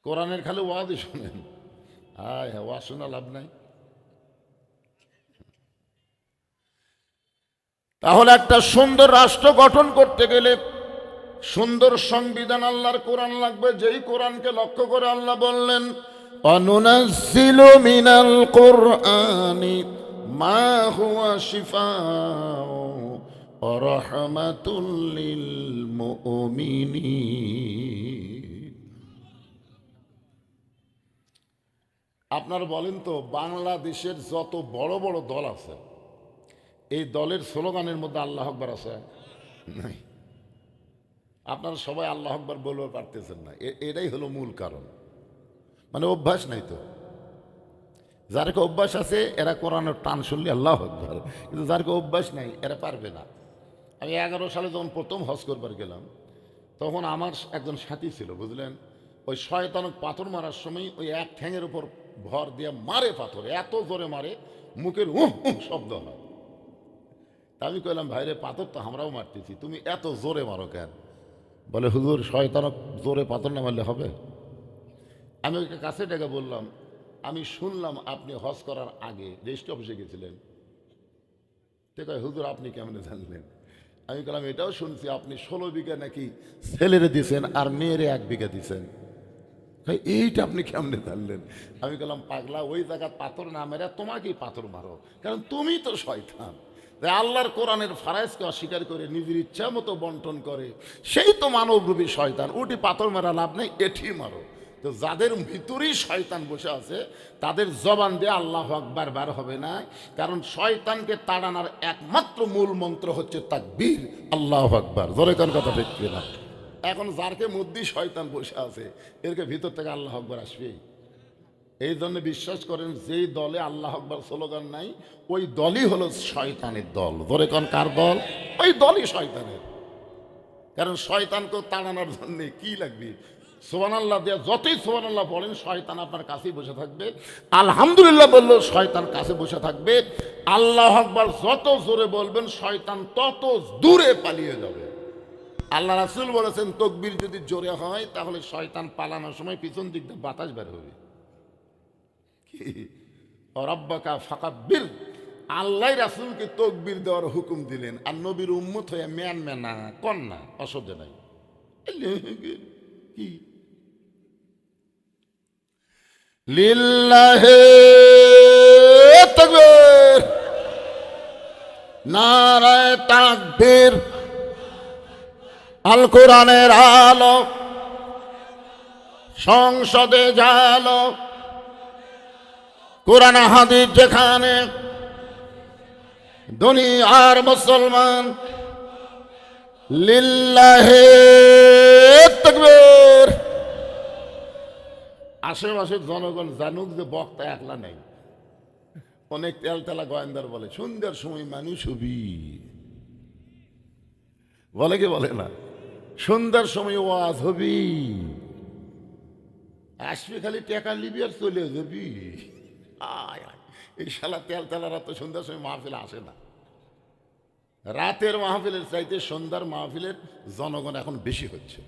কোরআনের খালি ওয়াজই শোনেন, হ্যাঁ হ্যাঁ, ওয়াজ শোনা লাভ নাই। তাহলে একটা সুন্দর রাষ্ট্র গঠন করতে গেলে সুন্দর সংবিধান আল্লাহর কোরআন লাগবে, যেই কোরআনকে লক্ষ্য করে আল্লাহ বললেন অনুনাজ্জিলু মিনাল কুরআনি মা হুয়া শিফাউ ওয়া রাহমাতুল লিল মুমিনিন। আপনারা বলেন তো, বাংলাদেশের যত বড় বড় দল আছে, এই দলের স্লোগানের মধ্যে আল্লাহ আকবার আছে? নাই। আপনারা সবাই আল্লাহ আকবার বলতে পারতেছেন না, এটাই হলো মূল কারণ, মানে অভ্যাস নাই তো। যারকে অভ্যাস আছে এরা কোরআনের টান শুনলে আল্লাহ আকবার, কিন্তু যারকে অভ্যাস নাই এরা পারবে না। আমি 11 সালে যখন প্রথম হজ করবার গেলাম, তখন আমার একজন সাথী ছিল, বুঝলেন, ওই শয়তানক পাথর মারার সময় ওই এক ঠ্যাঙের উপর ভর দিয়ে মারে পাথর, এত জোরে মারে মুখের শব্দ হয়। তা আমি কইলাম, ভাইরে পাথর তো আমরাও মারতেছি, তুমি এত জোরে মারো কেন? বলে, হুজুর শয়তানক জোরে পাথর না মারলে হবে? আমি ওকে কাছে ডেকে বললাম, আমি শুনলাম আপনি হজ করার আগে রেজিস্ট্রি অফিসে গেছিলেন। ঠিক আছে হুজুর, আপনি কেমনে জানলেন? আমি বললাম, এটাও শুনছি আপনি 16 বিঘা নাকি ছেলেরে দিছেন আর মেয়েরে 1 বিঘা দিছেন। এইটা আপনি কেমনে জানলেন? আমি বললাম, পাগলা, ওই জায়গা পাথর না মেরে তোমাকেই পাথর মারো, কারণ তুমি তো শয়তান। আল্লাহর কোরআনের ফারাইজকে অস্বীকার করে নিজের ইচ্ছা মতো বন্টন করে, সেই তো মানবরূপী শয়তান। ওটি পাথর মারা লাভ নেই, এটি মারো। তো যাদের ভিতরেই শয়তান বসে আছে তাদের জবান দিয়ে আল্লাহু আকবার বার হবে না, কারণ শয়তানকে তাড়ানোর একমাত্র মূল মন্ত্র হচ্ছে তাকবীর, আল্লাহু আকবার। জোরে কোন কথা ঠিক না? এখন যারকে মধ্যেই শয়তান বসে আছে, এরকে ভিতর থেকে আল্লাহু আকবার আসবেই। এই জন্য বিশ্বাস করেন, যেই দলে আল্লাহু আকবার স্লোগান নাই, ওই দলই হলো শয়তানের দল। ধরে কোন কার দল? ওই দলই শয়তানের। কারণ শয়তানকে তাড়ানোর জন্য কি লাগবে? সুবহানাল্লাহ দিয়ে যতই সুবহানাল্লাহ বলেন, শয়তান আপনার কাছেই বসে থাকবে। আলহামদুলিল্লাহ বললেও শয়তান কাছে বসে থাকবে। আল্লাহু আকবার যত জোরে বলবেন, শয়তান তত দূরে পালিয়ে যাবে। আল্লাহ রাসূল বলেছেন, তাকবীর যদি জোরে হয় তাহলে শয়তান পালানোর সময় পিছন দিক দিয়ে বাতাস বের হবে। রব্বাকা ফাকাব্বির, আল্লাহ রাসূলকে তাকবীর দেওয়ার হুকুম দিলেন, আর নবীর উম্মত হয়ে ম্যান ম্যানা কন না, অসহ্য নাই। কি লিল্লাহি তাকবীর, নারায়ে তাকবীর। আল কোরআনের আলো সংসদে জালো, কোরআন হাদিস যেখানে, দুনিয়ার মুসলমান লিল্লাহি তাকবীর। আশেপাশের জনগণ জানুক যে বক্তা একলা নেই। অনেক তেলতেলা গোয়েন্দার বলে, সন্ধ্যার সময় মানুষ হবি, বলে কি বলে না? সন্ধ্যার সময় ওয়াজ হবি, আসবি খালি টাকা লিবি আর চলে যাবি। এই শালা তেলতেলারা তো সন্ধ্যার সময় মাহফিলে আসে না। রাতের মাহফিলের চাইতে সন্ধ্যার মাহফিলের জনগণ এখন বেশি হচ্ছে,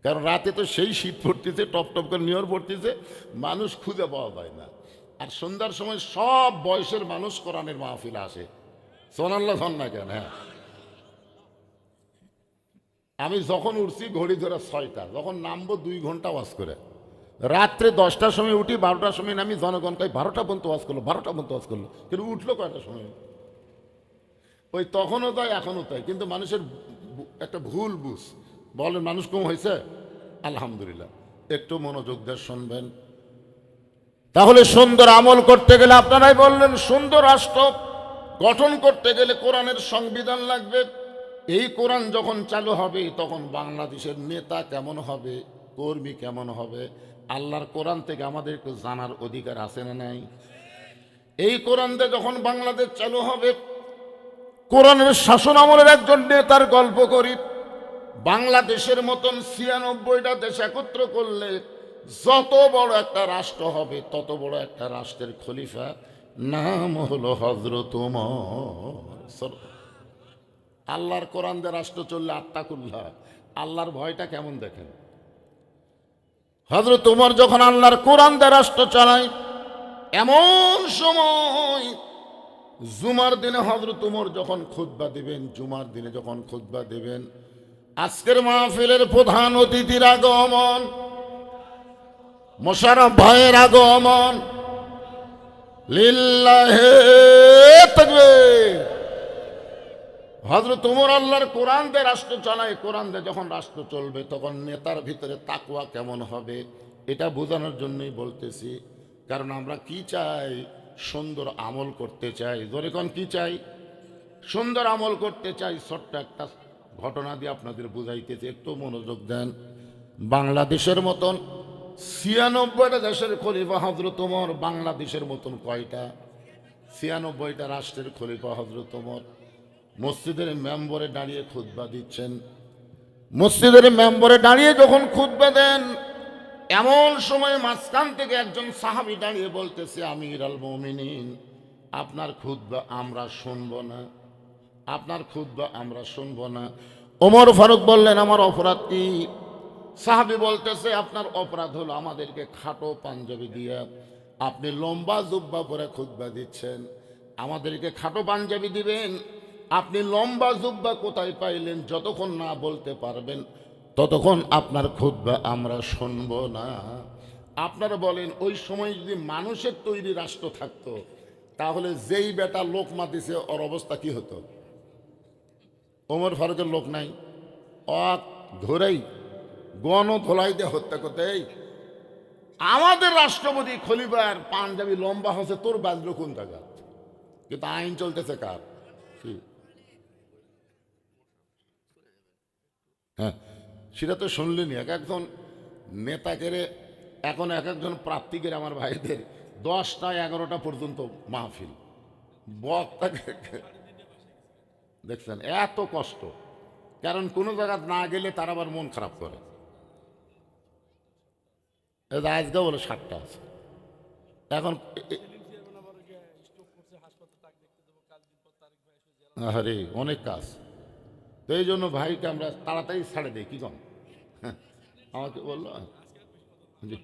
কারণ রাতে তো সেই শীত পড়তেছে, টপ টপ করে নিয়র পড়তেছে, মানুষ খুঁজে পাওয়া যায় না। আর সন্ধ্যার সময় সব বয়সের মানুষ কোরআনের মাহফিলে আসে। সোনাল্লাহ ধন না কেন? হ্যাঁ, আমি যখন উঠছি ঘড়ি ধরে 6টা, যখন নামবো 2 ঘন্টা ওয়াজ করে, রাত্রে 10টার সময় উঠি, 12টার সময় নামি। জনগণ কয় 12টা পর্যন্ত ওয়াজ করলো, 12টা পর্যন্ত ওয়াজ করলো, কিন্তু উঠলো কয়টার সময়? ওই তখনও তাই এখনও তাই। কিন্তু মানুষের একটা ভুল বুঝ, বলেন মানুষ কম হয়েছে? আলহামদুলিল্লাহ। একটু মনোযোগ দিয়ে শুনবেন। তাহলে সুন্দর আমল করতে গেলে, আপনারাই বললেন, সুন্দর রাষ্ট্র গঠন করতে গেলে কোরআনের সংবিধান লাগবে। এই কোরআন যখন চালু হবে, তখন বাংলাদেশের নেতা কেমন হবে, কর্মী কেমন হবে, আল্লাহর কোরআন থেকে আমাদের একটু জানার অধিকার আছে না নাই? এই কোরআন দিয়ে যখন বাংলাদেশ চালু হবে, কোরআনের শাসন আমলের একজন নেতার গল্প করি। বাংলাদেশের মতন 96টা দেশ একত্র করলে যত বড় একটা রাষ্ট্র হবে, তত বড় একটা রাষ্ট্রের খলিফা নাম হলো হযরত ওমর। আল্লাহর কোরআন দিয়ে রাষ্ট্র চললে আত্তাকুল্লাহ, আল্লাহর ভয়টা কেমন দেখেন। হযরত ওমর যখন আল্লাহর কোরআন দিয়ে রাষ্ট্র চালায়, এমন সময় জুমার দিনে হযরত ওমর যখন খুতবা দিবেন, জুমার দিনে যখন খুতবা দিবেন, আজকের মাহফিলের প্রধান অতিথির আগমন, মোশাররফ ভাইয়ের আগমন, লিল্লাহে তাকবীর। হযরত ওমর আল্লাহর কোরআন দিয়ে রাষ্ট্র চালায়, কোরআন দিয়ে যখন রাষ্ট্র চলবে তখন নেতার ভিতরে তাকওয়া কেমন হবে এটা বোঝানোর জন্যই বলতেছি। কারণ আমরা কি চাই? সুন্দর আমল করতে চাই। জোরে কোন কি চাই? সুন্দর আমল করতে চাই। ছোট্ট একটা ঘটনা দিয়ে আপনাদের বুঝাইতেছি, একটু মনোযোগ দেন। বাংলাদেশের মতন ৯৬টা দেশের খলিফা হযরত ওমর। বাংলাদেশের মতন কয়টা? ৯৬টা রাষ্ট্রের খলিফা হযরত ওমর মসজিদের মেম্বরে দাঁড়িয়ে খুতবা দিচ্ছেন। মসজিদের মেম্বরে দাঁড়িয়ে যখন খুতবা দেন, এমন সময় মাঝখান থেকে একজন সাহাবী দাঁড়িয়ে বলতেছে, আমির আল মুমিনিন, আপনার খুতবা আমরা শুনবো না, আপনার খুতবা আমরা শুনবো না। ওমর ফারুক বললেন, আমার অপরাধ কি? সাহাবী বলতেছে, আপনার অপরাধ হলো আমাদেরকে খাটো পাঞ্জাবি দিয়ে আপনি লম্বা জুব্বা পরে খুতবা দিচ্ছেন। আমাদেরকে খাটো পাঞ্জাবি দিবেন, আপনি লম্বা জুব্বা কোথায় পাইলেন? যতক্ষণ না বলতে পারবেন ততক্ষণ আপনার খুতবা আমরা শুনবো না। আপনারা বলেন, ওই সময় যদি মানুষের তৈরি রাষ্ট্র থাকতো, তাহলে যেই বেটা লোকমা দিছে ওর অবস্থা কি হতো? ওমর ফারুকের লোক নাই, ধরেই গণধোলাই দিয়ে হত্যা করতে। আমাদের রাষ্ট্রপতি খলিফার পাঞ্জাবি লম্বা হচ্ছে, তোর বাজলো কোন জায়গা? কিন্তু আইন চলতেছে কার? হ্যাঁ, সেটা তো শুনলেনি। এক একজন নেতাকে এখন এক একজন প্রার্থীকে, আমার ভাইদের 10টা 11টা পর্যন্ত মাহফিল, বক্তাকে দেখছেন এত কষ্ট। কারণ কোনো জায়গা না গেলে তার আবার মন খারাপ করে। আজকে বলে 7টা আছে এখন। আরে অনেক কাজ, তো এই জন্য ভাইকে আমরা তাড়াতাড়ি ছাড়ে দিই। কি কম আমাকে বললো জি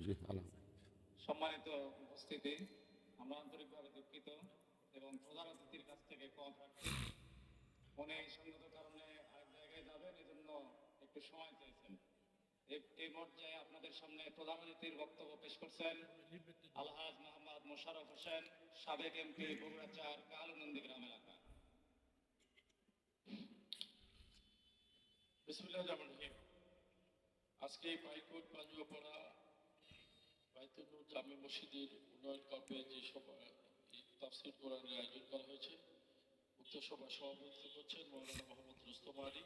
জি সম্মানিত উপস্থিতি, আমরা আন্তরিকভাবে দুঃখিত এবং প্রধান অতিথির কাছ থেকে ক্ষমা প্রার্থী। উনি সঙ্গত কারণে আরেক জায়গায় যাবেন, এজন্য একটু সময় চেয়েছেন। এই পর্যায়ে আপনাদের সামনে প্রধান অতিথির বক্তব্য পেশ করছেন আলহাজ মোহাম্মদ মোশাররফ হোসেন, সাবেক এমপি, বগুড়া ৪ কালুনন্দী গ্রাম এলাকা। বিসমিল্লাহির রহমানির রহিম। আজকে পাইকোট পাঞ্জুয়াপাড়া বাইতুল জামে মসজিদের উন্নয়ন ক্লাবে যে সভা তাফসীর কোরআনের আয়োজন করা হয়েছে, উক্ত সভায় সভাপতিত্ব করছেন মৌলানা মোহাম্মদ রুস্তম আলী,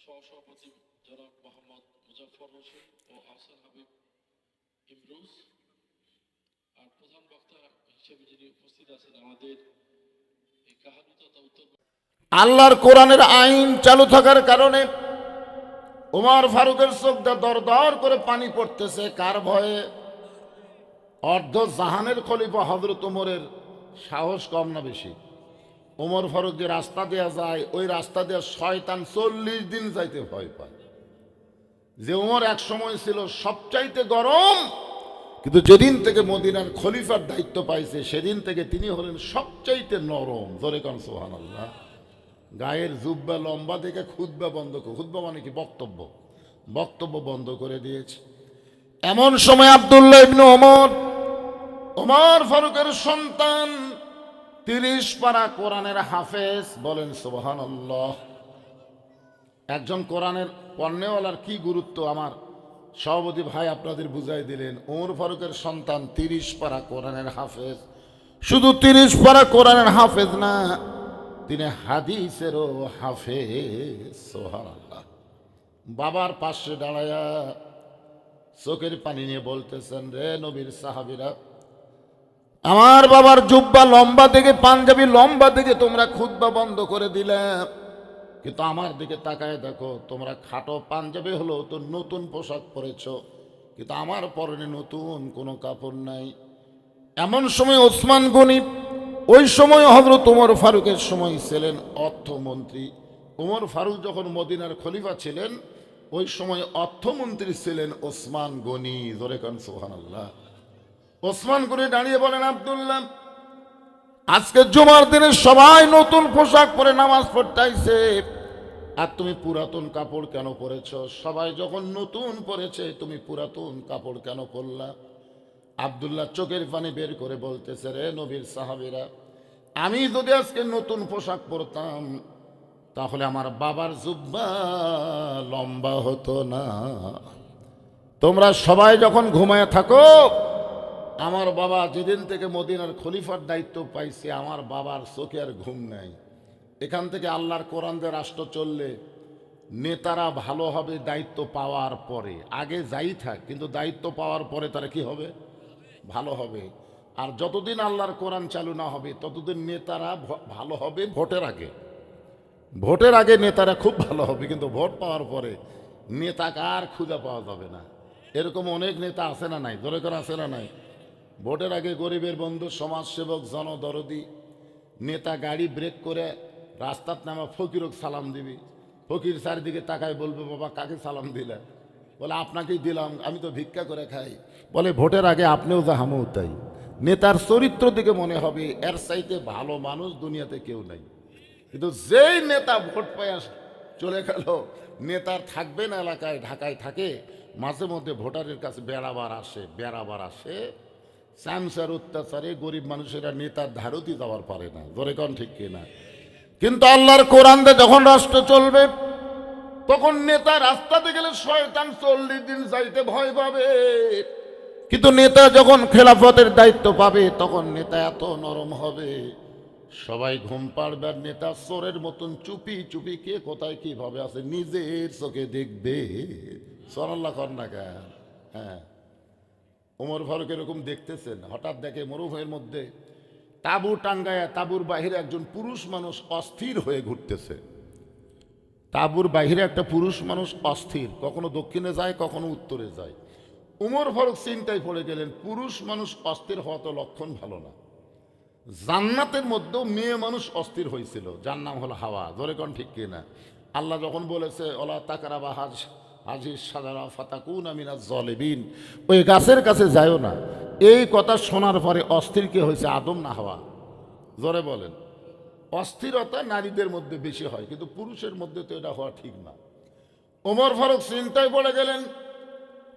সহসভাপতি জনাব মোহাম্মদ মুজাফফর হোসেন ও আহসান হাবিব ইমরুজ। আর প্রধান বক্তা হিসেবে যিনি উপস্থিত আছেন আমাদের এই কাহালু তথা উত্তর আল্লাহর কোরআনের আইন চালু থাকার কারণে ওমর ফারুকের চোখটা দর দর করে পানি পড়তেছে। কার ভয়ে? অর্ধ জাহানের খলিফা হযরত ওমরের সাহস কম না বেশি? ওমর ফারুক যে রাস্তা দেয়া যায়, ওই রাস্তা দিয়ে শয়তান 40 দিন যাইতে ভয় পায়। যে ওমর এক সময় ছিল সবচাইতে গরম, কিন্তু যেদিন থেকে মদিনার খলিফার দায়িত্ব পাইছে সেদিন থেকে তিনি হলেন সবচাইতে নরম। জোরে কোন সুবহানাল্লাহ। গায়ের জুব্বা লম্বা দেখে খুতবা বন্ধ করে, খুতবা মানে কি? বক্তব্য, বক্তব্য বন্ধ করে দিয়েছে। এমন সময় আব্দুল্লাহ ইবনে ওমর ফারুকের সন্তান, 30 পারা কোরআনের হাফেজ, বলেন সুবহানাল্লাহ। একজন কোরআনের পণ্যওয়ালার কি গুরুত্ব আমার সভাপতি ভাই আপনাদের বুঝাই দিলেন। ওমর ফারুকের সন্তান 30 পারা কোরআনের হাফেজ। শুধু 30 পারা কোরআনের হাফেজ না, তিনি হাদিসেরও হাফেজ। সুবহানাল্লাহ। বাবার পাশে দাঁড়ায়া চোখের পানি নিয়ে বলতেছেন, রে নবীর সাহাবীরা, আমার বাবার জুব্বা লম্বা থেকে, পাঞ্জাবি লম্বা থেকে তোমরা খুতবা বন্ধ করে দিলে, কিন্তু আমার দিকে তাকায় দেখো, তোমরা খাটো পাঞ্জাবি হলো তো নতুন পোশাক পরেছ, কিন্তু আমার পরনে নতুন কোনো কাপড় নাই। এমন সময় ওসমান গনি ওই সময় হযরত ওমর ফারুকের সময় ছিলেন অর্থমন্ত্রী। ওমর ফারুক যখন মদিনার খলিফা ছিলেন, ওই সময় অর্থমন্ত্রী ছিলেন ওসমান গনি। জোরে কান সুবহানাল্লাহ। ওসমান গনি দাঁড়িয়ে বলেন, আব্দুল্লাহ, আজকে জুমার দিনে সবাই নতুন পোশাক পরে নামাজ পড়তে আইছে, আর তুমি পুরাতন কাপড় কেন পরেছ? সবাই যখন নতুন পরেছে তুমি পুরাতন কাপড় কেন পরলা? আব্দুল্লাহ চোখের পানি বের করে বলতেছে, রে নবীর সাহাবীরা, আমি যদি আজকে নতুন পোশাক পরতাম তাহলে আমার বাবার জুব্বা লম্বা হতো না। তোমরা সবাই যখন ঘুমায় থাকো, আমার বাবা যেদিন থেকে মদিনার খলিফার দায়িত্ব পাইছে, আমার বাবার চোখে আর ঘুম নাই। এখান থেকে আল্লাহর কোরআন দিয়ে রাষ্ট্র চললে নেতারা ভালো হবে দায়িত্ব পাওয়ার পরে। আগে যাই থাক, কিন্তু দায়িত্ব পাওয়ার পরে তারা কি হবে? ভালো হবে। আর যতদিন আল্লাহর কোরআন চালু না হবে ততদিন নেতারা ভালো হবে ভোটের আগে। ভোটের আগে নেতারা খুব ভালো হবে, কিন্তু ভোট পাওয়ার পরে নেতাকে আর খুঁজে পাওয়া যাবে না। এরকম অনেক নেতা আছে না নাই? জোরে করে আছে না নাই? ভোটের আগে গরিবের বন্ধু, সমাজসেবক, জনদরদি নেতা গাড়ি ব্রেক করে রাস্তার নামা ফকিরক সালাম দিবি। ফকির চারিদিকে তাকায় বলবে, বাবা কাকে সালাম দিলে? বলে, আপনাকেই দিলাম, আমি তো ভিক্ষা করে খাই। বলে, ভোটের আগে আপনিও যা হামও তাই। নেতার চরিত্র দিকে মনে হবে এর চাইতে ভালো মানুষ দুনিয়াতে কেউ নাই। কিন্তু যেই নেতা ভোট পায় চলে গেল, নেতার থাকবে না এলাকায়, ঢাকায় থাকে, মাঝে মধ্যে ভোটারের কাছে বেড়াবার আসে। চামচার অত্যাচারে গরিব মানুষেরা নেতার ধারতি যাওয়ার পারে না। ধরে কন ঠিক কিনা? কিন্তু আল্লাহর কোরআন দিয়ে যখন রাষ্ট্র চলবে, তখন নেতা রাস্তাতে গেলে শয়তান 40 দিন যাইতে ভয় পাবে। কিন্তু নেতা যখন খেলাফতের দায়িত্ব পাবে, তখন নেতা এত নরম হবে, সবাই ঘুম পাড়বে। আর নেতা চোরের মতন চুপি চুপি কে কোথায় কিভাবে আছে নিজের চোখে দেখবে। সুবহানাল্লাহ কর না কেন? হ্যাঁ, ওমর ফারুক এরকম দেখতেছেন, হঠাৎ দেখে মরুভূমির মধ্যে তাঁবু টাঙ্গায়া তাঁবুর বাহিরে একজন পুরুষ মানুষ অস্থির হয়ে ঘুরতেছে। তাঁবুর বাহিরে একটা পুরুষ মানুষ অস্থির, কখনো দক্ষিণে যায়, কখনো উত্তরে যায়। ওমর ফারুক চিন্তায় পড়ে গেলেন, পুরুষ মানুষ অস্থির হওয়া তো লক্ষণ ভালো না। জান্নাতের মধ্যেও মেয়ে মানুষ অস্থির হয়েছিল, যার নাম হলো হাওয়া। ধরে কোন ঠিক কিনা? আল্লাহ যখন বলেছে, ওলা তাকারা বা হাজির সাজারা ফাতাকুন মিনাজ জালিমিন, ওই গাছের কাছে যায়ও না। এই কথা শোনার পরে অস্থির কে হয়েছে? আদম না হাওয়া? জোরে বলেন। অস্থিরতা নারীদের মধ্যে বেশি হয়, কিন্তু পুরুষের মধ্যে তো এটা হওয়া ঠিক না। ওমর ফারুক চিন্তায় পড়ে গেলেন,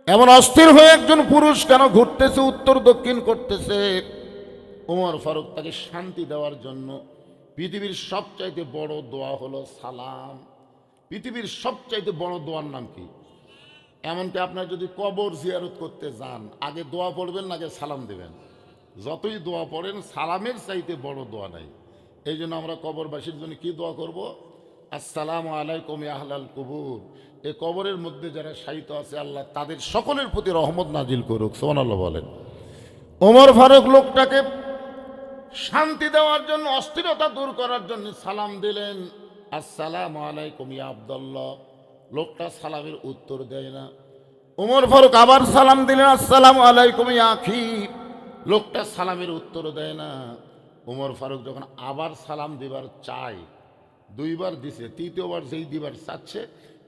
এমন অস্থির হয়ে একজন পুরুষ কেন ঘুরতেছে, উত্তর দক্ষিণ করতেছে? ওমর ফারুক তাকে শান্তি দেওয়ার জন্য পৃথিবীর সবচাইতে বড় দোয়া হলো সালাম। পৃথিবীর সবচাইতে বড় দোয়ার নাম কি? এমনকি আপনার যদি কবর জিয়ারত করতে যান, আগে দোয়া পড়বেন না আগে সালাম দেবেন? যতই দোয়া পড়েন, সালামের চাইতে বড় দোয়া নাই। এই জন্য আমরা কবরবাসীর জন্য কি দোয়া করব? আসসালামু আলাইকুম ইয়া আহলাল কুবুর। এই কবরের মধ্যে যারা শায়িত আছে, আল্লাহ তাদের সকলের প্রতি রহমত নাজিল করুক। সুবহানাল্লাহ বলেন। ওমর ফারুক লোকটাকে শান্তি দেওয়ার জন্য, অস্থিরতা দূর করার জন্য সালাম দিলেন, আসসালামু আলাইকুম ইয়া আব্দুল্লাহ। লোকটা সালামের উত্তর দেয় না। ওমর ফারুক আবার সালাম দিলেন, আসসালামু আলাইকুম ইয়া আখি। লোকটা সালামের উত্তর দেয় না। ওমর ফারুক যখন আবার সালাম দিবার চায়, 2 বার দিছে, 3য় যেই দিবার চাচ্ছে,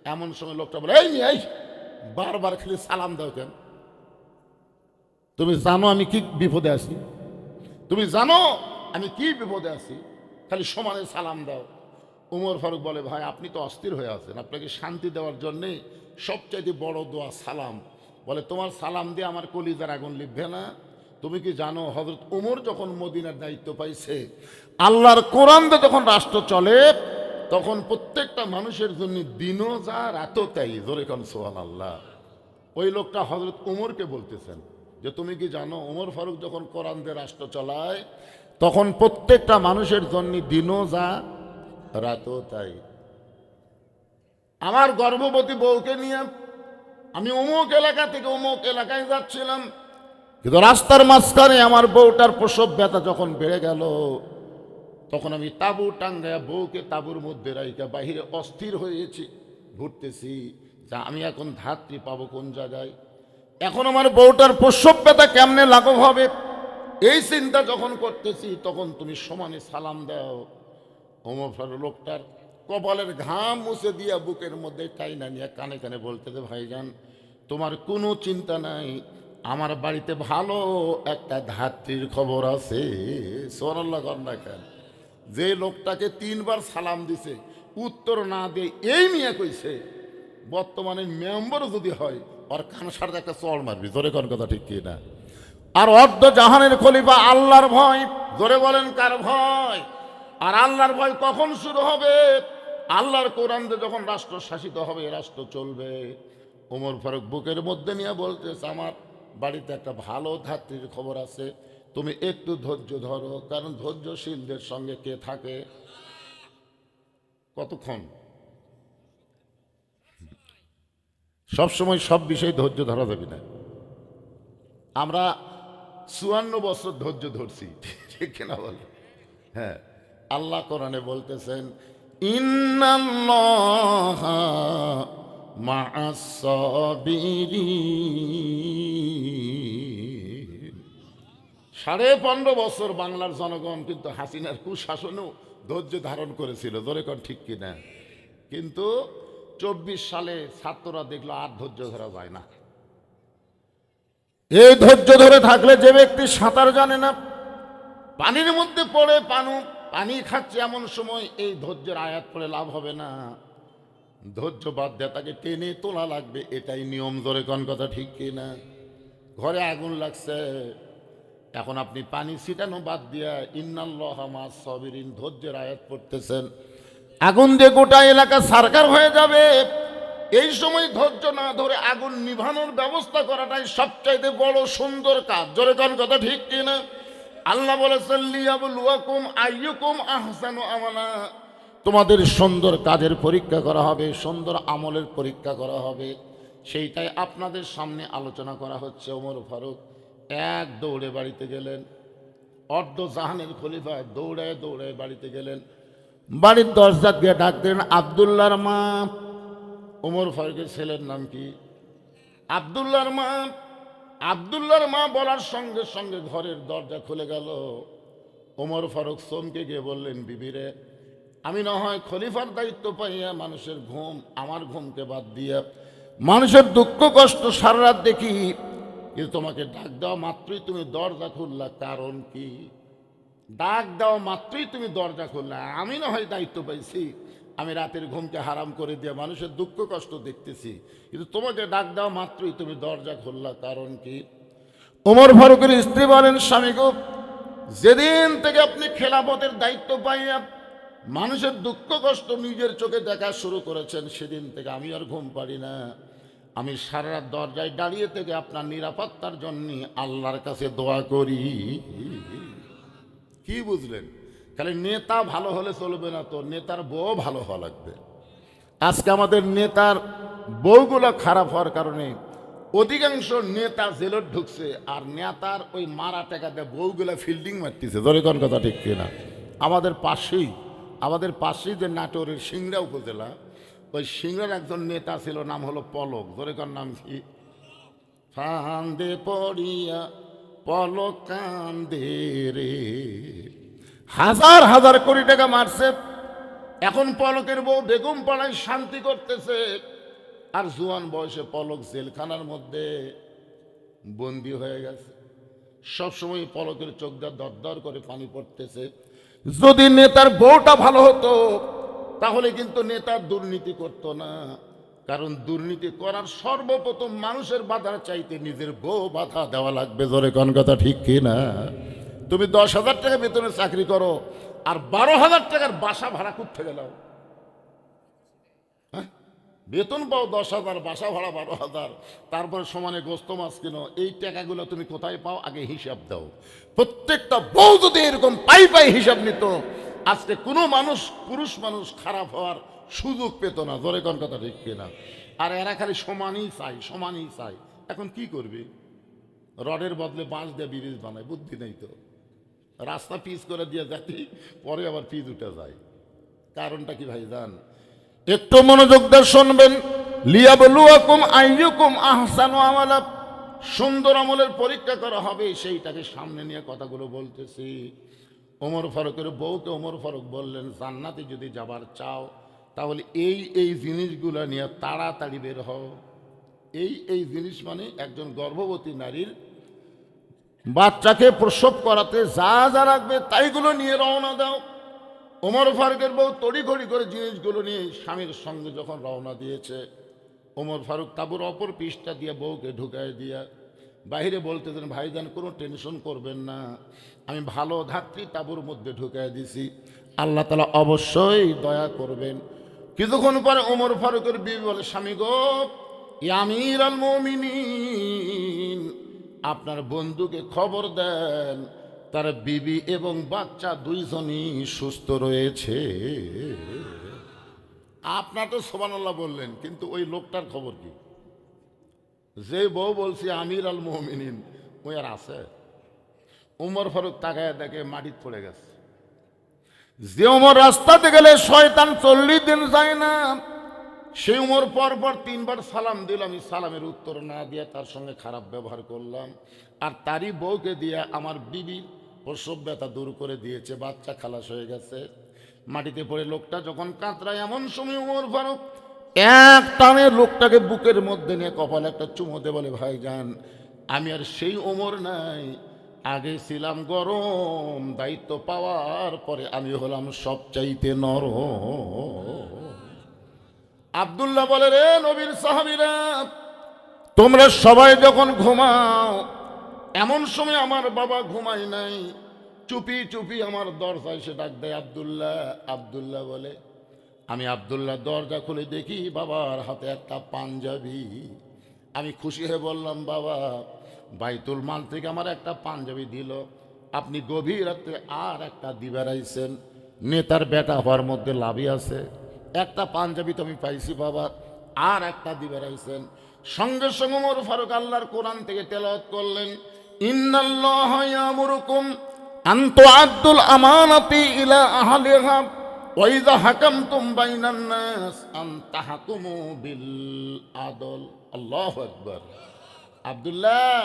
এমন সময় লোকটা বলে, এই বারবার খালি সালাম দাও কেন? তুমি জানো আমি কি বিপদে আছি? তুমি জানো আমি কি বিপদে আছি? খালি সমানে সালাম দাও। ওমর ফারুক বলে, ভাই আপনি তো অস্থির হয়ে আছেন, আপনাকে শান্তি দেওয়ার জন্যে সবচাইতে বড় দোয়া সালাম। বলে, তোমার সালাম দিয়ে আমার কলিজার আগুন লিখবে না? তুমি কি জানো হযরত ওমর যখন মদিনার দায়িত্ব পাইছে, আল্লাহর কোরআন দিয়ে যখন রাষ্ট্র চলে, তখন প্রত্যেকটা মানুষের জন্য দিনও যা রাতও তাই। জোরে কোন সুবহানাল্লাহ। ওই লোকটা হযরত ওমরকে বলতেছেন যে, তুমি কি জানো ওমর ফারুক যখন কোরআন দিয়ে রাষ্ট্র চালায়, তখন প্রত্যেকটা মানুষের জন্য দিনও যা রাতও তাই। আমার গর্ভবতী বউকে নিয়ে আমি অমুক এলাকা থেকে অমুক এলাকায় যাচ্ছিলাম, কিন্তু রাস্তার মাঝখানে আমার বউটার প্রসব ব্যথা যখন বেড়ে গেল, তখন আমি তাঁবু টাঙ্গায়া বউকে তাঁবুর মধ্যে রাইকা বাহিরে অস্থির হয়েছি, ঘুরতেছি যা আমি এখন ধাত্রী পাবো কোন জায়গায়। এখন আমার বউটার প্রসব ব্যথা কেমনে লাঘব হবে, এই চিন্তা যখন করতেছি তখন তুমি সমানে সালাম দাও। ওমর ফারুক লোকটার কপালের ঘাম মুছে দিয়া বুকের মধ্যে টাইনা নিয়ে কানে কানে বলতেছে, ভাইজান তোমার কোনো চিন্তা নাই, আমার বাড়িতে ভালো একটা ধাত্রীর খবর আছে। সুবহানাল্লাহ কন্যা কেন? যে লোকটাকে 3 বার সালাম দিছে উত্তর না দিয়ে এই মিয়া কইছে বর্তমানে মেম্বার যদি হয় ওর খানসার একটা চড় মারবি। জোরে কোন কথা ঠিক কি না? আর অর্ধ জাহানের খলিফা আল্লাহর ভয়, জোরে বলেন কার ভয়? আর আল্লাহর ভয় কখন শুরু হবে? আল্লাহর কোরআন দিয়ে যখন রাষ্ট্র শাসিত হবে, রাষ্ট্র চলবে। ওমর ফারুক বুকের মধ্যে নিয়ে বলতেছে, আমার বাড়িতে একটা ভালো ধাত্রীর খবর আছে, তুমি একটু ধৈর্য ধরো। কারণ ধৈর্যশীলদের সঙ্গে কে থাকে? কতক্ষণ? সবসময় সব বিষয়ে ধৈর্য ধরা যাবে না। আমরা 54 বছর ধৈর্য ধরছি, ঠিক কিনা বল? হ্যাঁ, আল্লাহ কোরআনে বলতেছেন, ইন্নাল্লাহা মা'আস সাবিরিন। 15.5 বছর বাংলার জনগণ কিন্তু হাসিনার কুশাসনেও ধৈর্য ধারণ করেছিল। জোরে কোন ঠিক কিনা? কিন্তু 24 সালে ছাত্ররা দেখলো আর ধৈর্য ধরা যায় না। এই ধৈর্য ধরে থাকলে যে ব্যক্তি সাঁতার জানে না, পানির মধ্যে পড়ে পানি খাচ্ছে, এমন সময় এই ধৈর্যের আয়াত পড়ে লাভ হবে না। ধৈর্য বাদ দিয়ে তাকে টেনে তোলা লাগবে, এটাই নিয়ম। ধরে কোন কথা ঠিক কিনা? ঘরে আগুন লাগছে, এখন আপনি পানি ছিটানো বাদ দিয়া ইন্নাল্লাহা মা'আস সাবিরিন ধৈর্যের আয়াত পড়তেছেন, আগুন দিয়ে গোটা এলাকা সারকার হয়ে যাবে। এই সময় ধৈর্য না ধরে আগুন নিভানোর ব্যবস্থা করাটাই সবচাইতে বড় সুন্দর কাজ। জোরে কোন কথা ঠিক কিনা? আল্লাহ বলেছেন, লিয়াবলুয়াকুম আইয়ুকুম আহসানু আমালা, তোমাদের সুন্দর কাজের পরীক্ষা করা হবে, সুন্দর আমলের পরীক্ষা করা হবে। সেইটাই আপনাদের সামনে আলোচনা করা হচ্ছে। ওমর ফারুক এক দৌড়ে বাড়িতে গেলেন, অর্ধ জাহানের খলিফা দৌড়ায় দৌড়ায় বাড়িতে গেলেন। বাড়ির দরজা দিয়ে ডাক দিলেন, আব্দুল্লাহর মা। ওমর ফারুকের ছেলের নাম কি? আব্দুল্লাহর মা। আব্দুল্লাহর মা বলার সঙ্গে সঙ্গে ঘরের দরজা খুলে গেল। ওমর ফারুক চমকে গিয়ে বললেন, বিবিরে, আমি না হয় খলিফার দায়িত্ব পাইয়া মানুষের ঘুম, আমার ঘুমকে বাদ দিয়া মানুষের দুঃখ কষ্ট সারা রাত দেখি, কিন্তু তোমাকে ডাক দেওয়া মাত্রই তুমি দরজা খুললা, কারণ কি? ডাক দেওয়া মাত্রই তুমি দরজা খুললা। আমি না হয় দায়িত্ব পাইছি, আমি রাতের ঘুমকে হারাম করে দিয়ে মানুষের দুঃখ কষ্ট দেখতেছি, কিন্তু তোমাকে ডাক দেওয়া মাত্রই তুমি দরজা খুললা, কারণ কি? ওমর ফারুকের স্ত্রী বলেন, স্বামী গো, যেদিন থেকে আপনি খেলাফতের দায়িত্ব পাইয়া মানুষের দুঃখ কষ্ট নিজের চোখে দেখা শুরু করেছেন, সেদিন থেকে আমি আর ঘুম পারি না। আমি সারা রাত দরজায় দাঁড়িয়ে থেকে আপনার নিরাপত্তার জন্য আল্লাহর কাছে দোয়া করি। কি বুঝলেন? খালি নেতা ভালো হলে চলবে না, তো নেতার বউ ভালো হওয়া লাগবে। আজকে আমাদের নেতার বউগুলো খারাপ হওয়ার কারণে অধিকাংশ নেতা জেলে ঢুকছে, আর নেতার ওই মারা টাকা দিয়ে বউগুলা ফিল্ডিং মারতেছে। ধরে কোন কথা ঠিক কিনা? আমাদের পাশেই যে নাটোরের সিংড়া উপজেলা, ওই সিংড়ার একজন নেতা ছিল, নাম হলো পলক। ধরে কোন নাম কি? ফান্দে পড়িয়া পলক কান্দে রে। হাজার হাজার কোটি টাকা মারছে। এখন পলকের বউ বেগম পাড়ায় শান্তি করতেছে, আর জুয়ান বয়সে পলক জেলখানার মধ্যে বন্দী হয়ে গেছে। সবসময় পলকের চোখ দিয়ে দরদর করে পানি পড়তেছে। যদি নেতার বউটা ভালো হতো তাহলে কিন্তু নেতা দুর্নীতি করতো না, কারণ দুর্নীতি করার সর্বপ্রথম মানুষের বাধার চাইতে নিজের বউ বাধা দেওয়া লাগবে। জোরে কোন কথা ঠিক কিনা? তুমি 10,000 টাকা বেতনে চাকরি করো, আর 12,000 টাকার বাসা ভাড়া করতে গেলাও। বেতন পাও 10,000, বাসা ভাড়া 12,000, তারপরে সমানে গোস্ত মাছ কিনো। এই টাকাগুলো তুমি কোথায় পাও? আগে হিসাব দাও। প্রত্যেকটা বউ যদি এরকম পাই হিসাব নিত, আজকে কোনো মানুষ, পুরুষ মানুষ খারাপ হওয়ার সুযোগ পেত না। জোরে কোন কথা ঠিক কিনা? আর এরা খালি সমানই চাই। এখন কি করবি? রডের বদলে বাঁশ দিয়ে ব্রিজ বানায়, বুদ্ধি নেই তো। রাস্তা পিচ করে দিয়ে যাতি, পরে আবার পিচ উঠে যায়। কারণটা কি ভাই জান? একটু মনোযোগ দিয়ে শুনবেন। লিয়াবলুয়াকুম আইয়ুকুম আহসানু আমালা, সুন্দর আমলের পরীক্ষা করা হবে, সেইটাকে সামনে নিয়ে কথাগুলো বলতেছি। ওমর ফারুকের বউকে ওমর ফারুক বললেন, জান্নাতে যদি যাবার চাও তাহলে এই জিনিসগুলো নিয়ে তাড়াতাড়ি বের হও। এই জিনিস মানে একজন গর্ভবতী নারীর বাচ্চাকে প্রসব করাতে যা যা লাগবে তাইগুলো নিয়ে রওনা দাও। ওমর ফারুকের বউ তড়িঘড়ি করে জিনিসগুলো নিয়ে স্বামীর সঙ্গে যখন রওনা দিয়েছে, ওমর ফারুক তাঁবুর অপর পৃষ্ঠা দিয়ে বউকে ঢুকায় দিয়া বাইরে বলতেছেন, ভাইজান কোনো টেনশন করবেন না, আমি ভালো ধাত্রী তাঁবুর মধ্যে ঢুকায় দিছি, আল্লাহ তাআলা অবশ্যই দয়া করবেন। কিছুক্ষণ পরে ওমর ফারুকের বিবি বলে, স্বামী গো, ইয়া আমিরুল মুমিনিন, আপনার বন্ধুকে খবর দেন তার বিবি এবং বাচ্চা দুইজনই সুস্থ রয়েছে। আপনার তো সুবহানাল্লাহ বললেন, কিন্তু ওই লোকটার খবর কি? যে বউ বলছি আমিরুল মুমিনিন, ওই আর আছে? ওমর ফারুক তাকায় দেখে মাটিতে পড়ে গেছে। যে ওমর রাস্তাতে গেলে শয়তান 40 দিন যায় না, সেই উমর পর 3বার সালাম দিল, আমি সালামের উত্তর না দিয়ে তার সঙ্গে খারাপ ব্যবহার করলাম, আর তারই বউকে দিয়ে আমার বিবির প্রসব ব্যথা দূর করে দিয়েছে, বাচ্চা খালাস হয়ে গেছে। মাটিতে পড়ে লোকটা যখন কাতরায়, এমন সময় উমর ফারুক এক টানে লোকটাকে বুকের মধ্যে নিয়ে কপালে একটা চুমো দে, বলে, ভাইজান আমি আর সেই ওমর নাই, আগে ছিলাম গরম, দায়িত্ব পাওয়ার পরে আমি হলাম সবচাইতে নরম। আব্দুল্লাহ বলে, রে নবীর সাহাবীরা, তোমরা সবাই যখন ঘুমাও, এমন সময় আমার বাবা ঘুমায় নাই, চুপি চুপি আমার দরজায় সে ডাক দেয়, আব্দুল্লাহ। আব্দুল্লাহ বলে, আমি আব্দুল্লাহ দরজা খুলে দেখি বাবার হাতে একটা পাঞ্জাবি। আমি খুশি হয়ে বললাম, বাবা বাইতুল মাল থেকে আমার একটা পাঞ্জাবি দিল, আপনি গভীর রাতে আর একটা দিবার আইছেন, নেতার বেটা হওয়ার মধ্যে লাভই আছে, একটা পাঞ্জাবি তো আমি পাইছি বাবা, আর একটা দিবার আইছেন। সঙ্গে সঙ্গে ওমর ফারুক আল্লাহর কোরআন থেকে তেলাওয়াত করলেন, ইন্নাল্লাহা ইয়ামুরুকুম আন তুআদ্দুল আমানাতি ইলা আহলিহা ওয়া ইযা হাকামতুম বাইনান নাস আন তাহকুমু বিল আদল। আল্লাহু আকবার। আব্দুল্লাহ,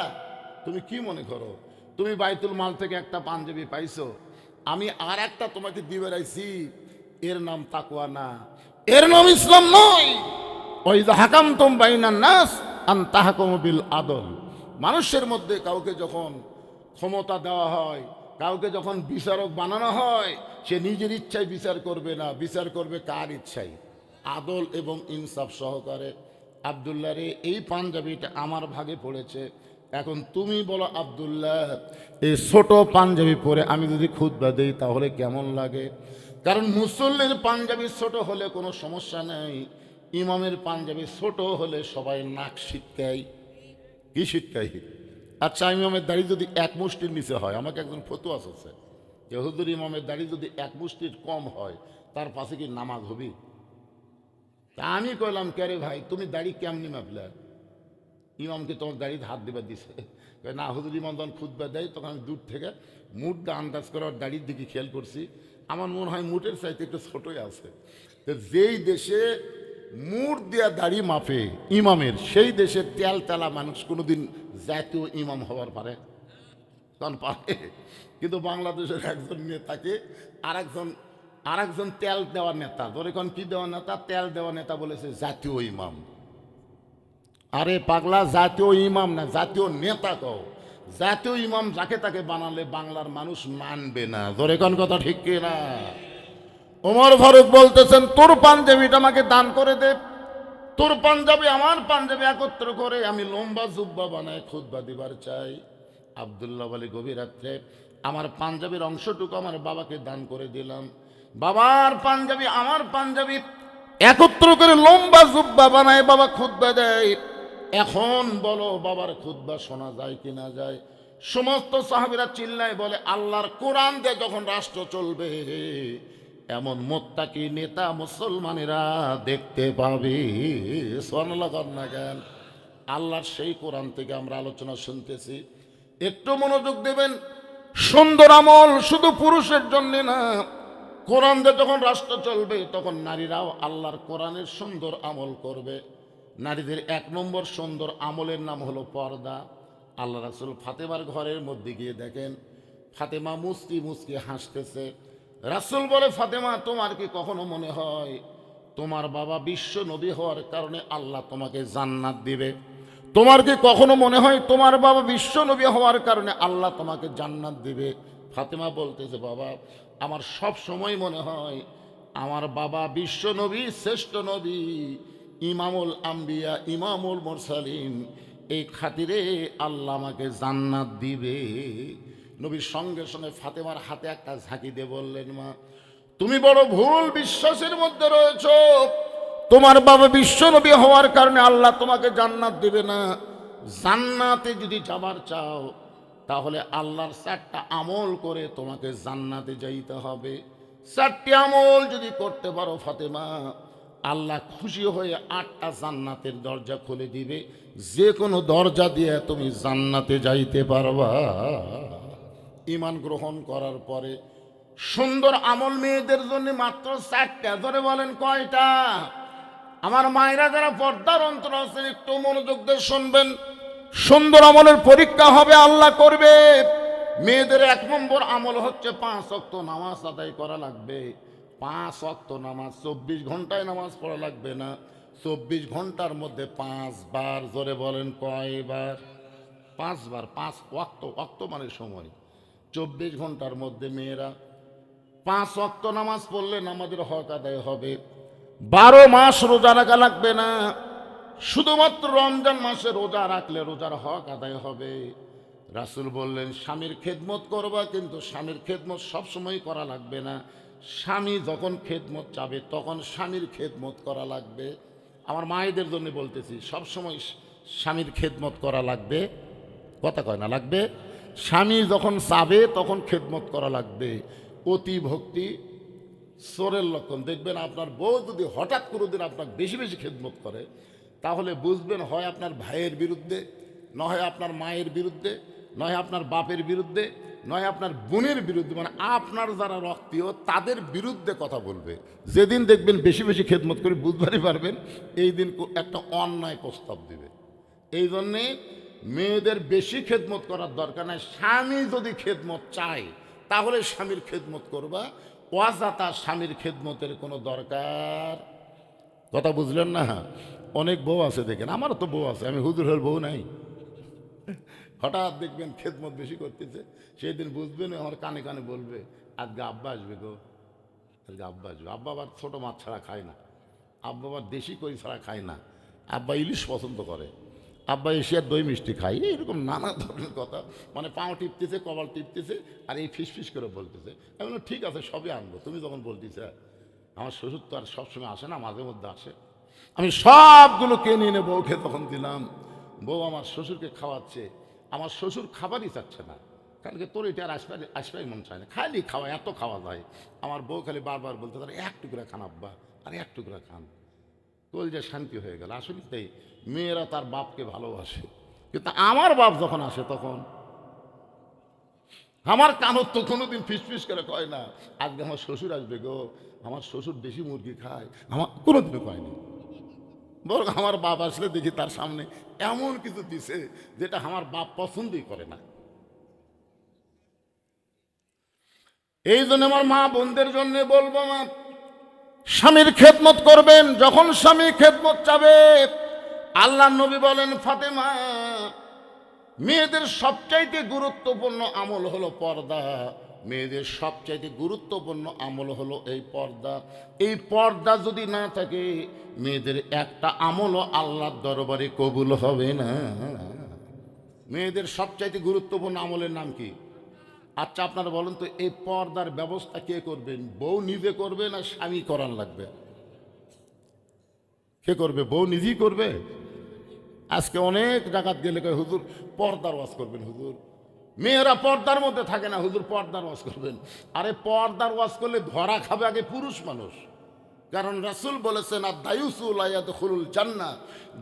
তুমি কি মনে করো তুমি বাইতুল মাল থেকে একটা পাঞ্জাবি পাইছো, আমি আর একটা তোমাকে দিবে রাইছি, এর নাম তাকওয়া না, এর নাম ইসলাম নয়। ওয়া ইযা হাকামতুম বাইনান নাস আন তাহকুমু বিল আদল। মানুষের মধ্যে কাউকে যখন ক্ষমতা দেওয়া হয়, কাউকে যখন বিচারক বানানো হয়, সে নিজের ইচ্ছায় বিচার করবে না, বিচার করবে কার ইচ্ছায়? আদল এবং ইনসাফ সহকারে। আব্দুল্লাহ রে, এই পাঞ্জাবিটা আমার ভাগে পড়েছে, এখন তুমি বলো আব্দুল্লাহ, এই ছোট পাঞ্জাবি পরে আমি যদি খুতবা দেই তাহলে কেমন লাগে? কারণ মুসল্লির পাঞ্জাবি ছোট হলে কোনো সমস্যা নেই, ইমামের পাঞ্জাবি ছোট হলে সবাই নাক শিটকায়। কি শিটকাই? আচ্ছা, ইমামের দাড়ি যদি এক মুষ্টির নিচে হয়, আমাকে একজন ফতুয়া আছে যে হুজুর ইমামের দাড়ি যদি এক মুষ্টির কম হয়, তার পাশে কি নামাজ হবি? তা আমি কইলাম, কে রে ভাই, তুমি দাড়ি কেমনি মাপলে? ইমামকে তোমার দাড়িতে হাত দিবার দিছে? না হুজুর, ইমাম যখন খুতবা দেয় তখন আমি দূর থেকে মুডটা আন্দাজ করে ওর দাড়ির দিকে খেয়াল করছি, আমার মনে হয় মুটের চাইতে একটু ছোটই আছে। তো যেই দেশে মুট দেয়া দাড়ি মাপে ইমামের, সেই দেশের তেল তেলা মানুষ কোনোদিন জাতীয় ইমাম হওয়ার পারে? তখন পারে। কিন্তু বাংলাদেশের একজন নেতাকে আরেকজন তেল দেওয়ার নেতা, ধরে কোন কি দেওয়ার নেতা, তেল দেওয়ার নেতা বলেছে জাতীয় ইমাম। আরে পাগলা, জাতীয় ইমাম না, জাতীয় নেতা কও। জাতীয় ইমাম যাকে তাকে বানালে বাংলার মানুষ মানবে না, ধরে কোন কথা ঠিক কিনা? ওমর ফারুক বলতেছেন, তোর পাঞ্জাবিটা আমাকে দান করে দে, তোর পাঞ্জাবি আমার পাঞ্জাবি একত্র করে আমি লম্বা জুব্বা বানায় খুতবা দিবার চাই। আব্দুল্লাহ বলে, গভীর রাত্রে আমার পাঞ্জাবির অংশটুকু আমার বাবাকে দান করে দিলাম, বাবার পাঞ্জাবি আমার পাঞ্জাবি একত্র করে লম্বা জুব্বা বানায় বাবা খুতবা দেয়। এখন বলো বাবার খুতবা শোনা যায় কি না যায়? সমস্ত সাহাবীরা চিল্লায় বলে, আল্লাহর কোরআন দিয়ে যখন রাষ্ট্র চলবে, এমন মুত্তাকি নেতা মুসলমানেরা দেখতে পাবে। সুবহানাল্লাহ না কেন? আল্লাহর সেই কোরআন থেকে আমরা আলোচনা শুনতেছি, একটু মনোযোগ দেবেন। সুন্দর আমল শুধু পুরুষের জন্য না, কোরআন দিয়ে যখন রাষ্ট্র চলবে তখন নারীরাও আল্লাহর কোরআনের সুন্দর আমল করবে। নারীদের 1 নম্বর সুন্দর আমলের নাম হলো পর্দা। আল্লাহ রাসূল ফাতেমার ঘরের মধ্যে গিয়ে দেখেন ফাতেমা মুস্কি মুস্কি হাসতেছে। রাসূল বলে, ফাতেমা, তোমার কি কখনো মনে হয় তোমার বাবা বিশ্ব নবী হওয়ার কারণে আল্লাহ তোমাকে জান্নাত দিবে? তোমার কি কখনো মনে হয় তোমার বাবা বিশ্ব নবী হওয়ার কারণে আল্লাহ তোমাকে জান্নাত দিবে? ফাতেমা বলতেছে, বাবা, আমার সব সময় মনে হয় আমার বাবা বিশ্ব নবী, শ্রেষ্ঠ নবী, ইমামুল আম্বিয়া, ইমামুল মুরসালিন, এই খাতিরে আল্লাহ আমাকে জান্নাত দিবে। নবীর সঙ্গে সঙ্গে ফাতেমার হাতে একটা ঝাঁকি দিয়ে বললেন, মা, তুমি বড় ভুল বিশ্বাসের মধ্যে রয়েছো। তোমার বাবা বিশ্ব নবী হওয়ার কারণে আল্লাহ তোমাকে জান্নাত দিবে না। জান্নাতে যদি যাবার চাও তাহলে আল্লাহর 4টা আমল করে তোমাকে জান্নাতে যাইতে হবে। 4টি আমল যদি করতে পারো ফাতেমা, আল্লাহ খুশি হয়ে 8টা জান্নাতের দরজা খুলে দিবে। যে কোনো দরজা দিয়ে তুমি জান্নাতে যাইতে পারবা। ঈমান গ্রহণ করার পরে সুন্দর আমল মেয়েদের জন্য মাত্র 4টা। ধরে বলেন কয়টা? আমার মায়েরা যারা পর্দার অন্তর আছেন একটু মনোযোগ দিয়ে শুনবেন। সুন্দর আমলের পরীক্ষা হবে, আল্লাহ করবে। মেয়েদের 1 নম্বর আমল হচ্ছে 5 ওয়াক্ত নামাজ আদায় করা লাগবে। 5 ওয়াক্ত নামাজ, 24 ঘন্টায় নামাজ পড়া লাগবে না, 24 ঘন্টার মধ্যে 5 বার। জোরে বলেন কয়বার? 5 বার। 5 ওয়াক্ত, ওয়াক্ত মানে সময়। 24 ঘন্টার মধ্যে মেয়েরা 5 ওয়াক্ত নামাজ পড়লে নামাজের হক আদায় হবে। 12 মাস রোজা রাখা লাগবে না, শুধুমাত্র রমজান মাসে রোজা রাখলে রোজার হক আদায় হবে। রাসূল বললেন, স্বামীর খেদমত করবা, কিন্তু স্বামীর খেদমত সবসময় করা লাগবে না। স্বামী যখন খেদমত চাবে তখন স্বামীর খেদমত করা লাগবে। আমার মায়েদের জন্য বলতেছি, সবসময় স্বামীর খেদমত করা লাগবে। কথা কয় না? লাগবে। স্বামী যখন চাবে তখন খেদমত করা লাগবে। অতি ভক্তি চোরের লক্ষণ। দেখবেন আপনার বউ যদি হঠাৎ করে দিন আপনার বেশি বেশি খেদমত করে, তাহলে বুঝবেন হয় আপনার ভাইয়ের বিরুদ্ধে, নয় আপনার মায়ের বিরুদ্ধে, নয় আপনার বাপের বিরুদ্ধে, নয় আপনার বোনের বিরুদ্ধে, মানে আপনার যারা রক্তীয় তাদের বিরুদ্ধে কথা বলবে। যেদিন দেখবেন বেশি বেশি খেদমত করে বুঝবারই পারবেন এই দিন একটা অন্যায় প্রস্তাব দিবে। এই জন্যে মেয়েদের বেশি খেদমত করার দরকার নাই। স্বামী যদি খেদমত চায় তাহলে স্বামীর খেদমত করবা, ওয়াজাতা স্বামীর খেদমতের কোনো দরকার। কথা বুঝলেন না? অনেক বউ আছে দেখেন, আমারও তো বউ আছে, আমি হুজুর হল বউ নাই। হঠাৎ দেখবেন খেদমত বেশি করতেছে, সেই দিন বুঝবেন আমার কানে কানে বলবে, আজকে আব্বা আসবে গো, আজকে আব্বা আসবে। আব্বা আবার ছোটো মাছ ছাড়া খায় না, আব্বা আবার দেশি কই ছাড়া খায় না, আব্বা ইলিশ পছন্দ করে, আব্বা এশিয়ার দই মিষ্টি খাই। এইরকম নানা ধরনের কথা, মানে পাও টিপতেছে, কপাল টিপতেছে, আর এই ফিস করে বলতেছে। আমি বললাম, ঠিক আছে, সবই আনবো, তুমি যখন বলতেছে। আমার শ্বশুর তো আর সবসময় আসে না, মাঝে মধ্যে আসে। আমি সবগুলো কিনে এনে বউকে তখন দিলাম। বউ আমার শ্বশুরকে খাওয়াচ্ছে, আমার শ্বশুর খাবারই চাচ্ছে না। কালকে তোর এটা আর আসবাই মন চায় না, খালি খাওয়া, এত খাওয়া যায়। আমার বউ খালি বারবার বলতে, তারা 1 টুকরা খান আব্বা, আর 1 টুকরা খান। কলজা শান্তি হয়ে গেল। আসলে তাই মেয়েরা তার বাপকে ভালোবাসে, কিন্তু আমার বাপ যখন আসে তখন আমার কানত তো কোনোদিন ফিস করে কয় না, আজকে আমার শ্বশুর আসবে গো, আমার শ্বশুর দেশি মুরগি খায়, আমার কোনোদিনও কয়নি। বরং আমার বাপ আসলে দেখি তার সামনে এমন কিছু দিছে যেটা আমার বাপ পছন্দই করে না। এই জন্য আমার মা বোনদের জন্য বলবো, মা, স্বামীর খেদমত করবেন। যখন স্বামী খেদমত চাবে, আল্লাহ নবী বলেন, ফাতেমা, মেয়েদের সবচাইতে গুরুত্বপূর্ণ আমল হলো পর্দা। মেয়েদের সবচাইতে গুরুত্বপূর্ণ আমল হলো এই পর্দা। এই পর্দা যদি না থাকে, মেয়েদের একটা আমলও আল্লাহর দরবারে কবুল হবে না। মেয়েদের সবচাইতে গুরুত্বপূর্ণ আমলের নাম কি? আচ্ছা, আপনারা বলেন তো, এই পর্দার ব্যবস্থা কে করবেন? বউ নিজে করবে না স্বামী করার লাগবে? কে করবে? বউ নিজেই করবে। আজকে অনেক জায়গাত গেলে কয়, হুজুর পর্দার ওয়াজ করবেন। হুজুর, মেয়েরা পর্দার মধ্যে থাকে না, হুজুর পর্দার ওয়াজ করবেন। আরে পর্দার ওয়াজ করলে ধরা খাবে আগে পুরুষ মানুষ। কারণ রাসূল বলেছেন, আর দায়ুসুল ইয়াদখুলুল জান্নাহ,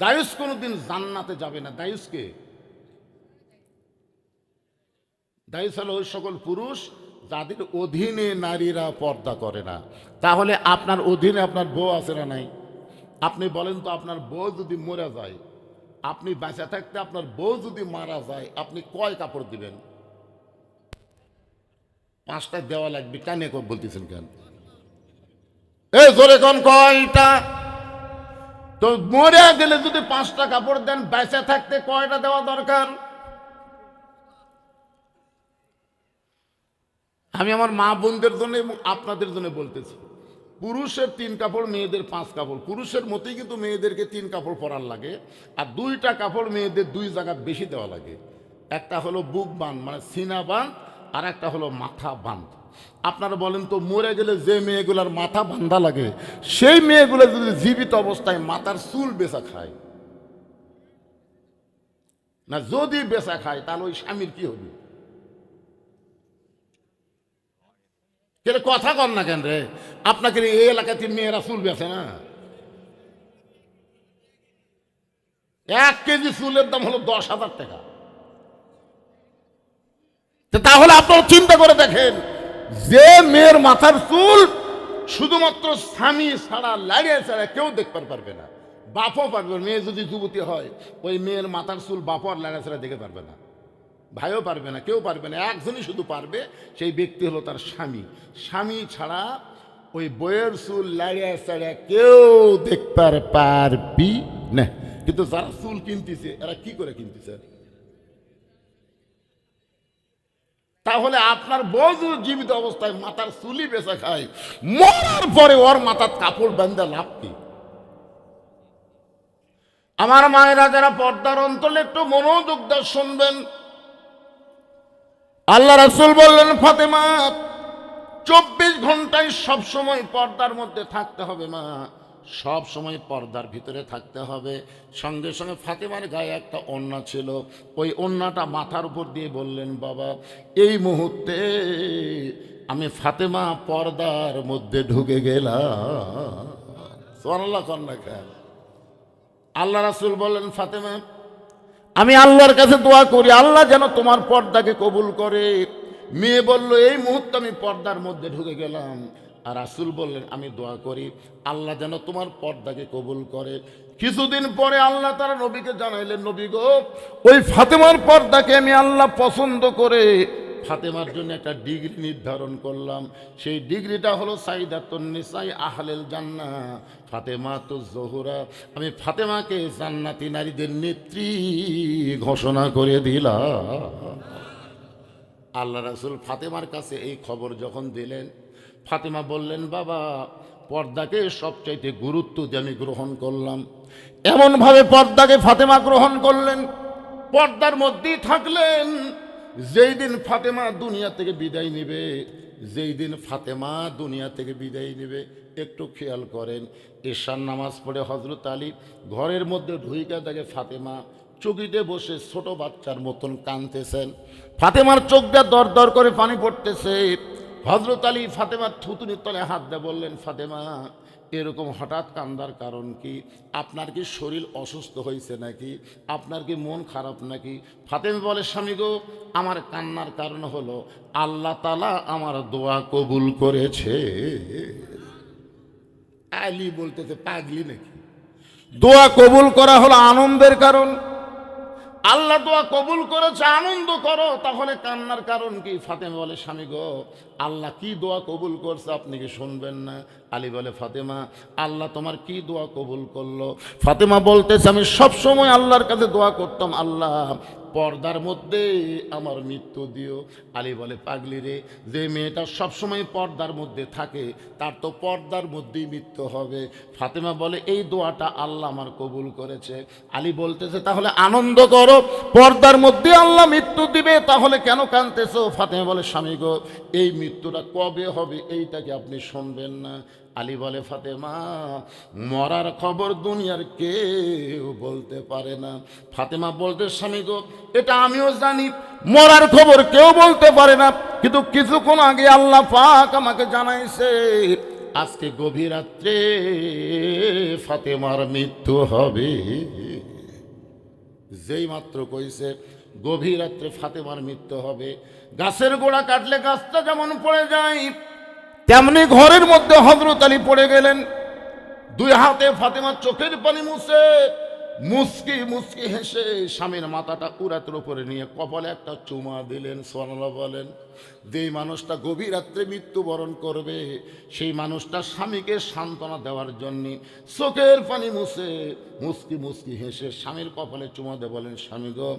দায়ুস কোনোদিন জান্নাতে যাবে না। দায়ুসকে? দায়ুস হলো ওই সকল পুরুষ যাদের অধীনে নারীরা পর্দা করে না। তাহলে আপনার অধীনে আপনার বউ আছে না নাই? আপনি বলেন তো, আপনার বউ যদি মরে যায়, আপনি বেঁচে থাকতে আপনার বউ যদি মারা যায় আপনি কয় কাপড় দিবেন? 5টা দেওয়া লাগবে। কেন বলতেছেন কেন? জোরে কোন কয়টা? তো মরে গেলে যদি 5টা কাপড় দেন, বেঁচে থাকতে কয়টা দেওয়া দরকার? আমি আমার মা বোনদের জন্য এবং আপনাদের জন্য বলতেছি, পুরুষের 3 কাপড়, মেয়েদের 5 কাপড়। পুরুষের মতোই কিন্তু মেয়েদেরকে 3 কাপড় পরার লাগে, আর 2টা কাপড় মেয়েদের 2 জায়গায় বেশি দেওয়া লাগে। একটা হলো বুক বাঁধ মানে সিনা বাঁধ, আর একটা হলো মাথা বাঁধ। আপনারা বলেন তো, মরে গেলে যে মেয়েগুলার মাথা বাঁধা লাগে সেই মেয়েগুলো যদি জীবিত অবস্থায় মাথার চুল বেচা খায় না, যদি বেচা খায় তাহলে ওই স্বামীর কি হবে? কেন কথা কর না কেন রে? আপনাকে এই এলাকাতে মেয়েরা চুল বেছে না? 1 কেজি চুলের দাম হলো 10,000 টাকা। তাহলে আপনারা চিন্তা করে দেখেন, যে মেয়ের মাথার চুল শুধুমাত্র স্বামী ছাড়া, লাড়িয়ে ছাড়া কেউ দেখতে পারবে না, বাপও পারবে না। মেয়ে যদি যুবতী হয়, ওই মেয়ের মাথার চুল বাপও আর লাড়িয়ে ছাড়া দেখতে পারবে না, ভাইও পারবে না, কেউ পারবে না। একজনই শুধু পারবে, সেই ব্যক্তি হলো তার স্বামী। স্বামী ছাড়া ওই বইয়ের চুল লাড়িয়ে ছাড়া কেউ দেখতে পারবি না। কিন্তু যারা চুল কিনতেছে এরা কি করে কিনতেছে? তাহলে আপনার বউ যদি জীবিত অবস্থায় মাথার চুলি বেচা খায়, মরার পরে ওর মাথার কাপড় বান্ধা লাভ কি? আমার মায়েরা যারা পর্দার অন্তরে একটু মনোযোগ দিয়ে শুনবেন, আল্লাহ রাসূল বললেন, ফাতেমা 24 ঘন্টায় সব সময় পর্দার মধ্যে থাকতে হবে মা, সব সময় পর্দার ভিতরে থাকতে হবে। সঙ্গে সঙ্গে ফাতেমার গায়ে একটা ওড়না ছিল, ওই ওড়নাটা মাথার উপর দিয়ে বললেন, বাবা এই মুহূর্তে আমি ফাতেমা পর্দার মধ্যে ঢুকে গেলাম। সুবহানাল্লাহ কন্যা খান। আল্লাহ রাসূল বললেন, ফাতেমা আমি আল্লাহর কাছে দোয়া করি আল্লাহ যেন তোমার পর্দাকে কবুল করে। মেয়ে বলল, এই মুহূর্তে আমি পর্দার মধ্যে ঢুকে গেলাম। আর রাসূল বললেন, আমি দোয়া করি আল্লাহ যেন তোমার পর্দাকে কবুল করে। কিছুদিন পরে আল্লাহ তারা নবীকে জানাইলেন, নবী গো, ওই ফাতেমার পর্দাকে আমি আল্লাহ পছন্দ করে ফাতেমার জন্য একটা ডিগ্রি নির্ধারণ করলাম। সেই ডিগ্রিটা হলো সাইদাতুন নিসাই আহলেল জান্নাহ, ফাতেমাতুজ জোহরা। আমি ফাতেমাকে জান্নাতি নারীদের নেত্রী ঘোষণা করে দিলাম। আল্লাহ রাসূল ফাতেমার কাছে এই খবর যখন দিলেন, ফাতেমা বললেন, বাবা পর্দাকে সবচাইতে গুরুত্ব দিয়ে আমি গ্রহণ করলাম। এমনভাবে পর্দাকে ফাতেমা গ্রহণ করলেন, পর্দার মধ্যেই থাকলেন। যেই দিন ফাতেমা দুনিয়া থেকে বিদায় নেবে, যেই দিন ফাতেমা দুনিয়া থেকে বিদায় নেবে, একটু খেয়াল করেন, এশার নামাজ পড়ে হযরত আলী ঘরের মধ্যে ঢুইকা দেখে ফাতেমা চকিতে বসে ছোট বাচ্চার মতন কাঁদতেছেন। ফাতেমার চোখটা দর দর করে পানি পড়তেছে। হযরত আলী ফাতেমার থুতুনির তলে হাত দিয়ে বললেন, ফাতেমা এরকম হঠাৎ কান্দার কারণ কি? আপনার কি শরীর অসুস্থ হয়েছে নাকি? আপনার কি মন খারাপ নাকি? ফাতেমা বলে, স্বামী গো, আমার কান্নার কারণ হলো আল্লাহ তাআলা আমার দোয়া কবুল করেছে। আলী বলতেছে, পাগলি নাকি? দোয়া কবুল করা হলো আনন্দের কারণ। আল্লাহ দোয়া কবুল করেছে, আনন্দ করো, তাহলে কান্নার কারণ কি? ফাতেমা বলে, স্বামী গো, আল্লাহ কি দোয়া কবুল করছে আপনি কি শুনবেন না? আলী বলে, ফাতেমা আল্লাহ তোমার কি দোয়া কবুল করলো? ফাতেমা বলতেছে, আমি সবসময় আল্লাহর কাছে দোয়া করতাম, আল্লাহ পর্দার মধ্যে আমার মৃত্যু দিও। আলী বলে, পাগলি রে, যে মেয়েটা সবসময় পর্দার মধ্যে থাকে তার তো পর্দার মধ্যেই মৃত্যু হবে। ফাতেমা বলে, এই দোয়াটা আল্লাহ আমার কবুল করেছে। আলী বলতেছে, তাহলে আনন্দ করো, পর্দার মধ্যে আল্লাহ মৃত্যু দিবে, তাহলে কেন কাঁদতেছো? ফাতেমা বলে, স্বামী গো, এই মৃত্যুটা কবে হবে এইটা কি আপনি শুনবেন না? আলী বলে, ফাতেমা মরার খবর দুনিয়ার কেউ বলতে পারে না। ফাতেমা বলতে, স্বামী গো, এটা আমিও জানি, মরার খবর কেউ বলতে পারে না, কিন্তু কিছুক্ষণ আগে আল্লাহ পাক আমাকে জানাইছে আজকে গভীর রাত্রে ফাতেমার মৃত্যু হবে। যেই মাত্র কইছে গভীর রাত্রে ফাতেমার মৃত্যু হবে, গাছের গোড়া কাটলে গাছটা যেমন পড়ে যায়, তেমনি ঘরের মধ্যে হযরত আলী পড়ে গেলেন। 2 হাতে ফাতেমার চোখের পানি মুছে মুচকি মুচকি হেসে স্বামীর মাথাটা উরাতের উপরে নিয়ে কপালে একটা চুমা দিলেন। সুবহানাল্লাহ বলেন। যেই মানুষটা গভীর রাত্রে মৃত্যুবরণ করবে সেই মানুষটা স্বামীকে সান্ত্বনা দেওয়ার জন্যে চোখের পানি মুছে মুচকি মুচকি হেসে স্বামীর কপালে চুমা দিয়ে বলেন, স্বামী গো,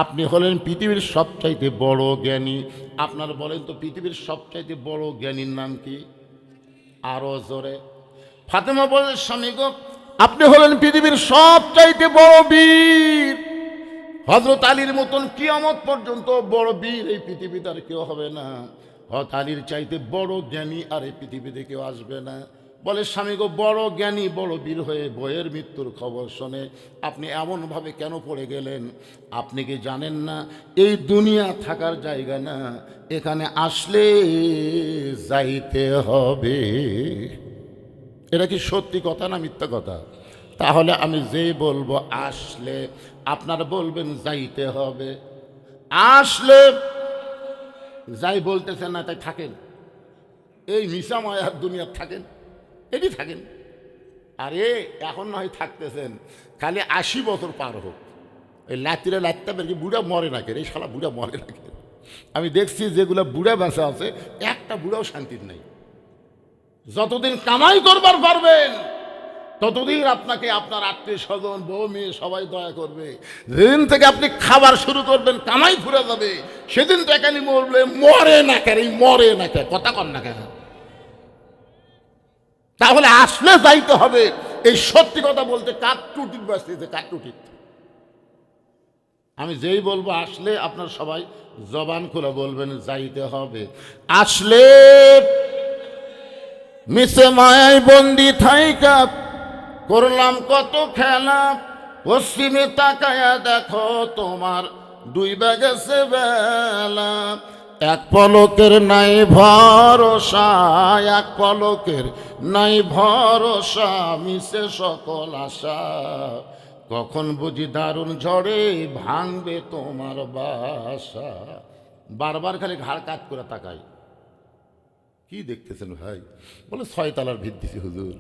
আপনি হলেন পৃথিবীর সবচাইতে বড় জ্ঞানী। আপনার বলেন তো পৃথিবীর সবচাইতে বড় জ্ঞানীর নাম কি? আরো জোরে। ফাতেমা বলেন, স্বামী গো, আপনি হলেন পৃথিবীর সবচাইতে বড় বীর। হযরত আলীর মতন কিয়ামত পর্যন্ত বড় বীর এই পৃথিবীতে আর কেউ হবে না। হযরত আলীর চাইতে বড় জ্ঞানী আর এই পৃথিবীতে কেউ আসবে না। বলে, স্বামী গো, বড় জ্ঞানী বড় বীর হয়ে বইয়ের মৃত্যুর খবর শুনে আপনি এমনভাবে কেন পড়ে গেলেন? আপনি কি জানেন না এই দুনিয়া থাকার জায়গা না, এখানে আসলে যাইতে হবে। এটা কি সত্যি কথা না মিথ্যা কথা? তাহলে আমি যেই বলবো আসলে, আপনারা বলবেন যাইতে হবে। আসলে যাই বলতেছেন না তাই থাকেন, এই মিশা মায়ার দুনিয়ার থাকেন, এটি থাকেন। আরে এখন না হয় থাকতেছেন, খালি 80 বছর পার হোক, এই লাতিরে লাততে বেরকি বুড়া মরে না কেন, এই শালা বুড়া মরে না কেন? আমি দেখছি যেগুলো বুড়া বেঁচে আছে একটা বুড়াও শান্তির নাই। যতদিন কামাই করবার পারবেন ততদিন আপনাকে আপনার আত্মীয় স্বজন বউ মেয়ে সবাই দয়া করবে। যেদিন থেকে আপনি খাবার শুরু করবেন কামাই ফুরে যাবে, সেদিন তো এখানে বলবে মরে না কেন, মরে না কেন, কথা কন না কেন? তাহলে আসলে যাইতে হবে। এই সত্যি কথা বলতে কার টুটির বাঁচতেছে, কার টুটির। আমি যেই বলবো আসলে আপনার সবাই জবান খুলে বলবেন যাইতে হবে। আসলে মিশে মায়ায় বন্দি থাইকা করলাম কত খেলা, পশ্চিমে তাকায়া দেখো তোমার ডুইবা গেছে বেলা। এক পলকের নাই ভরসা, এক পলকের নাই ভরসা, মিশে সকল আশা, কখন বুঝি দারুণ ঝড়ে ভাঙবে তোমার বাসা। বারবার খালি ঘাড় কাত করে তাকাই, কি দেখতেছেন ভাই? বলে 6 তলার ভিত দিছি হুজুর।